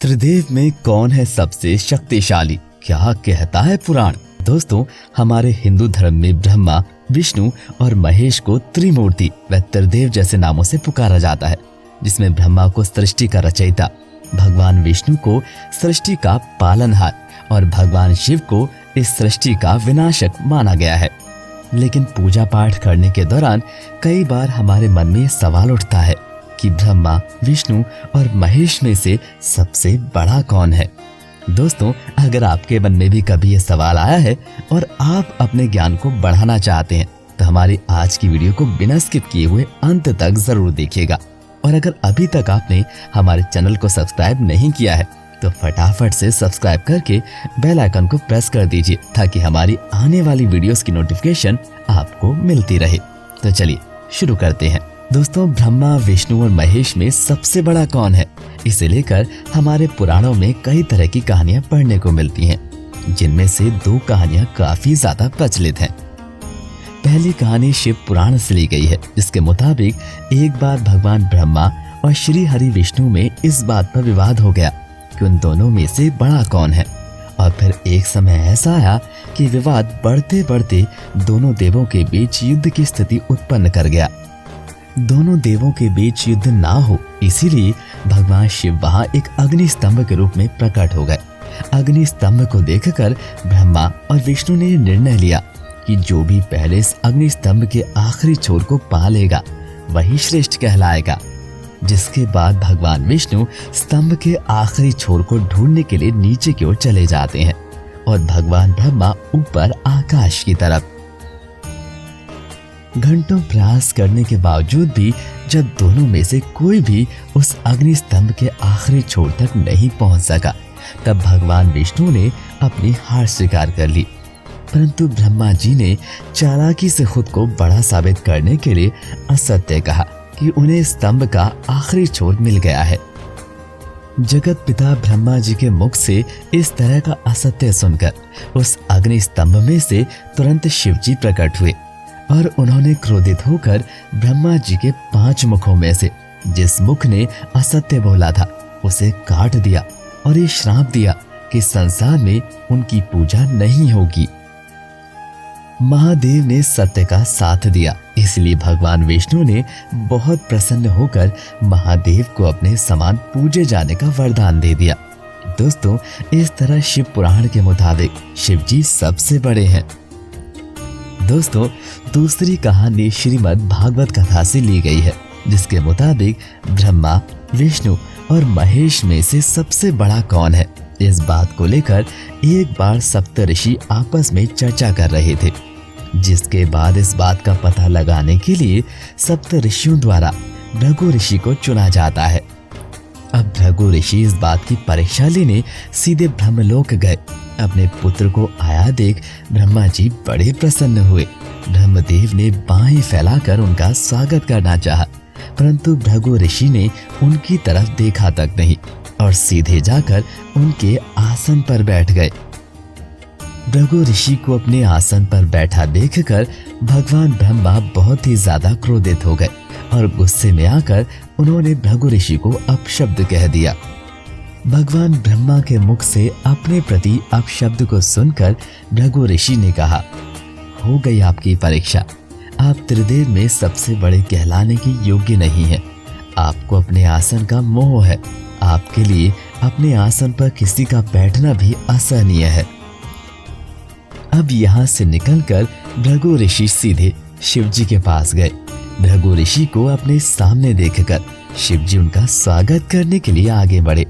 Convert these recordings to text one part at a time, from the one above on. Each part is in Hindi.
त्रिदेव में कौन है सबसे शक्तिशाली, क्या कहता है पुराण। दोस्तों, हमारे हिंदू धर्म में ब्रह्मा, विष्णु और महेश को त्रिमूर्ति व त्रिदेव जैसे नामों से पुकारा जाता है, जिसमें ब्रह्मा को सृष्टि का रचयिता, भगवान विष्णु को सृष्टि का पालनहार और भगवान शिव को इस सृष्टि का विनाशक माना गया है। लेकिन पूजा पाठ करने के दौरान कई बार हमारे मन में सवाल उठता है कि ब्रह्मा, विष्णु और महेश में से सबसे बड़ा कौन है। दोस्तों, अगर आपके मन में भी कभी ये सवाल आया है और आप अपने ज्ञान को बढ़ाना चाहते हैं तो हमारी आज की वीडियो को बिना स्किप किए हुए अंत तक जरूर देखिएगा। और अगर अभी तक आपने हमारे चैनल को सब्सक्राइब नहीं किया है तो फटाफट से सब्सक्राइब करके बेल आइकन को प्रेस कर दीजिए ताकि हमारी आने वाली वीडियोस की नोटिफिकेशन आपको मिलती रहे। तो चलिए शुरू करते हैं। दोस्तों, ब्रह्मा, विष्णु और महेश में सबसे बड़ा कौन है, इसे लेकर हमारे पुराणों में कई तरह की कहानियां पढ़ने को मिलती हैं, जिनमें से दो कहानियां काफी ज्यादा प्रचलित हैं। पहली कहानी शिव पुराण से ली गई है, जिसके मुताबिक एक बार भगवान ब्रह्मा और श्री हरि विष्णु में इस बात पर विवाद हो गया कि उन दोनों में से बड़ा कौन है। और फिर एक समय ऐसा आया कि विवाद बढ़ते बढ़ते दोनों देवों के बीच युद्ध की स्थिति उत्पन्न कर गया। दोनों देवों के बीच युद्ध ना हो, इसीलिए भगवान शिव वहां एक अग्नि स्तंभ के रूप में प्रकट हो गए। अग्नि स्तंभ को देखकर ब्रह्मा और विष्णु ने निर्णय लिया कि जो भी पहले इस अग्नि स्तंभ के आखिरी छोर को पा लेगा वही श्रेष्ठ कहलाएगा। जिसके बाद भगवान विष्णु स्तंभ के आखिरी छोर को ढूंढने के लिए नीचे की ओर चले जाते हैं और भगवान ब्रह्मा ऊपर आकाश की तरफ। घंटों प्रयास करने के बावजूद भी जब दोनों में से कोई भी उस अग्नि स्तंभ के आखिरी छोर तक नहीं पहुंच सका, तब भगवान विष्णु ने अपनी हार स्वीकार कर ली। परंतु ब्रह्मा जी ने चालाकी से खुद को बड़ा साबित करने के लिए असत्य कहा कि उन्हें स्तंभ का आखिरी छोर मिल गया है। जगत पिता ब्रह्मा जी के मुख से इस तरह का असत्य सुनकर उस अग्नि स्तंभ में से तुरंत शिव जी प्रकट हुए और उन्होंने क्रोधित होकर ब्रह्मा जी के 5 मुखों में से जिस मुख ने असत्य बोला था उसे काट दिया और ये श्राप दिया कि संसार में उनकी पूजा नहीं होगी। महादेव ने सत्य का साथ दिया, इसलिए भगवान विष्णु ने बहुत प्रसन्न होकर महादेव को अपने समान पूजे जाने का वरदान दे दिया। दोस्तों, इस तरह शिव पुराण के मुताबिक शिव जी सबसे बड़े हैं। दोस्तों, दूसरी कहानी श्रीमद् भागवत कथा से ली गई है, जिसके मुताबिक ब्रह्मा, विष्णु और महेश में से सबसे बड़ा कौन है, इस बात को लेकर एक बार सप्तऋषि आपस में चर्चा कर रहे थे। जिसके बाद इस बात का पता लगाने के लिए सप्तऋषियों द्वारा भृगु ऋषि को चुना जाता है। अब भृगु ऋषि इस बात की परीक्षा लेने सीधे ब्रह्मलोक गए। अपने पुत्र को आया देख ब्रह्मा जी बड़े प्रसन्न हुए। ब्रह्मदेव ने बाहें फैलाकर उनका स्वागत करना चाहा, परंतु भृगु ऋषि ने उनकी तरफ देखा तक नहीं और सीधे जाकर उनके आसन पर बैठ गए। भृगु ऋषि को अपने आसन पर बैठा देखकर भगवान ब्रह्मा बहुत ही ज्यादा क्रोधित हो गए और गुस्से में आकर उन्होंने भृगु ऋषि को अपशब्द कह दिया। भगवान ब्रह्मा के मुख से अपने प्रति अपशब्द को सुनकर भृगु ऋषि ने कहा, हो गई आपकी परीक्षा, आप त्रिदेव में सबसे बड़े कहलाने की योग्य नहीं हैं। आपको अपने आसन का मोह है। आपके लिए अपने आसन पर किसी का बैठना भी असहनीय है। अब यहाँ से निकलकर भृगु ऋषि सीधे शिव जी के पास गए। भृगु ऋषि को अपने सामने देखकर शिव जी उनका स्वागत करने के लिए आगे बढ़े,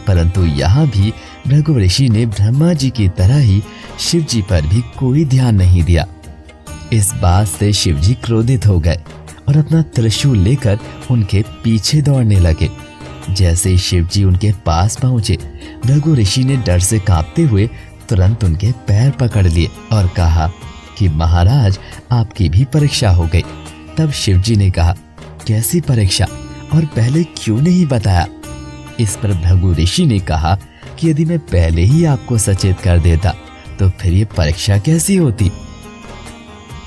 परंतु यहाँ भी भृगु ऋषि ने ब्रह्मा जी की तरह ही शिव जी पर भी कोई ध्यान नहीं दिया। इस बात से शिव जी क्रोधित हो गए और अपना त्रिशूल लेकर उनके पीछे दौड़ने लगे। जैसे शिव जी उनके पास पहुंचे, भृगु ऋषि ने डर से कांपते हुए तुरंत उनके पैर पकड़ लिए और कहा कि महाराज, आपकी भी परीक्षा हो गई। तब शिव जी ने कहा, कैसी परीक्षा और पहले क्यों नहीं बताया? इस पर भृगु ऋषि ने कहा कि यदि मैं पहले ही आपको सचेत कर देता तो फिर ये परीक्षा कैसी होती।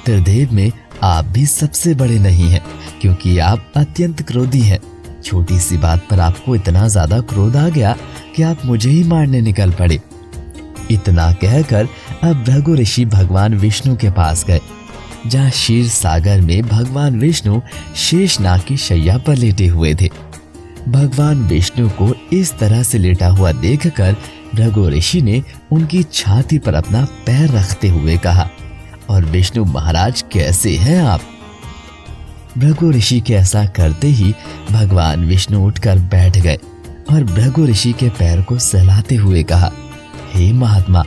त्रिदेव में आप भी सबसे बड़े नहीं हैं, क्योंकि आप अत्यंत क्रोधी हैं। छोटी सी बात पर आपको इतना ज्यादा क्रोध आ गया कि आप मुझे ही मारने निकल पड़े। इतना कहकर अब भृगु ऋषि भगवान विष्णु के पास गए, जहाँ क्षीर सागर में भगवान विष्णु शेषनाग की शैया पर लेटे हुए थे। भगवान विष्णु को इस तरह से लेटा हुआ देखकर भृगु ऋषि ने उनकी छाती पर अपना पैर रखते हुए कहा, और विष्णु महाराज कैसे हैं आप? भृगु ऋषि के ऐसा करते ही भगवान विष्णु उठकर बैठ गए और भृगु ऋषि के पैर को सहलाते हुए कहा, हे महात्मा,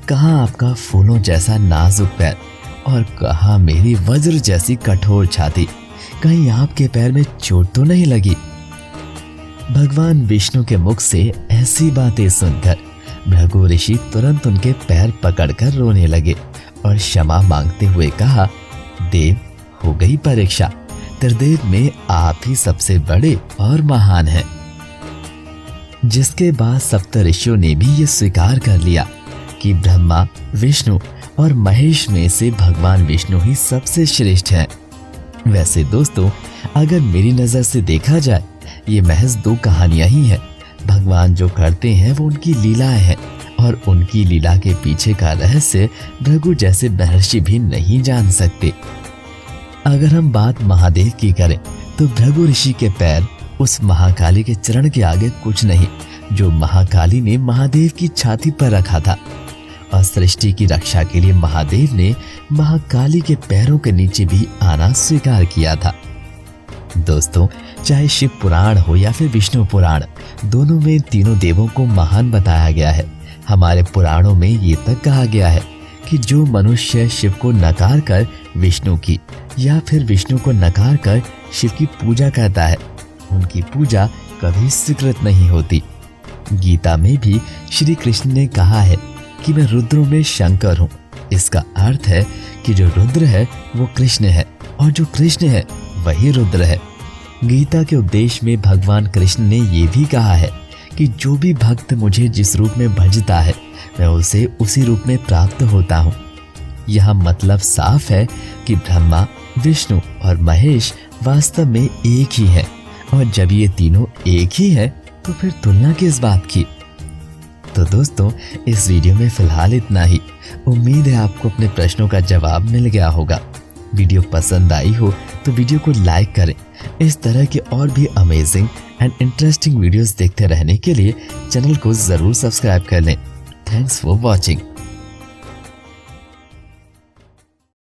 कहाँ आपका फूलों जैसा नाजुक पैर और कहाँ मेरी वज्र जैसी कठोर छाती, कहीं आपके पैर में चोट तो नहीं लगी? भगवान विष्णु के मुख से ऐसी बातें सुनकर भृगु ऋषि तुरंत उनके पैर पकड़कर रोने लगे और क्षमा मांगते हुए कहा, देव, हो गई परीक्षा, त्रिदेव में आप ही सबसे बड़े और महान हैं। जिसके बाद सप्त ऋषियों ने भी ये स्वीकार कर लिया कि ब्रह्मा, विष्णु और महेश में से भगवान विष्णु ही सबसे श्रेष्ठ हैं। वैसे दोस्तों, अगर मेरी नजर से देखा जाए, ये महज दो कहानियां ही हैं। भगवान जो करते हैं वो उनकी लीलाएं हैं, और उनकी लीला के पीछे का रहस्य भृगु जैसे महर्षि भी नहीं जान सकते। अगर हम बात महादेव की करें तो भृगु ऋषि के पैर उस महाकाली के चरण के आगे कुछ नहीं, जो महाकाली ने महादेव की छाती पर रखा था। और सृष्टि की रक्षा के लिए महादेव ने महाकाली के पैरों के नीचे भी आना स्वीकार किया था। दोस्तों, चाहे शिव पुराण हो या फिर विष्णु पुराण, दोनों में तीनों देवों को महान बताया गया है। हमारे पुराणों में ये तक कहा गया है कि जो मनुष्य शिव को नकार कर विष्णु की या फिर विष्णु को नकार कर शिव की पूजा करता है, उनकी पूजा कभी स्वीकृत नहीं होती। गीता में भी श्री कृष्ण ने कहा है कि मैं रुद्रों में शंकर हूँ। इसका अर्थ है कि जो रुद्र है वो कृष्ण है, और जो कृष्ण है वही रुद्र है। गीता के उपदेश में भगवान कृष्ण ने ये भी कहा है कि जो भी भक्त मुझे जिस रूप में भजता है, मैं उसे उसी रूप में प्राप्त होता हूँ। यह मतलब साफ है कि ब्रह्मा, विष्णु और महेश वास्तव में एक ही है, और जब ये तीनों एक ही है तो फिर तुलना किस बात की? तो दोस्तों, इस वीडियो में फिलहाल इतना ही। उम्मीद है आपको अपने प्रश्नों का जवाब मिल गया होगा। वीडियो पसंद आई हो तो वीडियो को लाइक करें। इस तरह के और भी अमेजिंग एंड इंटरेस्टिंग वीडियोस देखते रहने के लिए चैनल को जरूर सब्सक्राइब कर लें। Thanks for watching.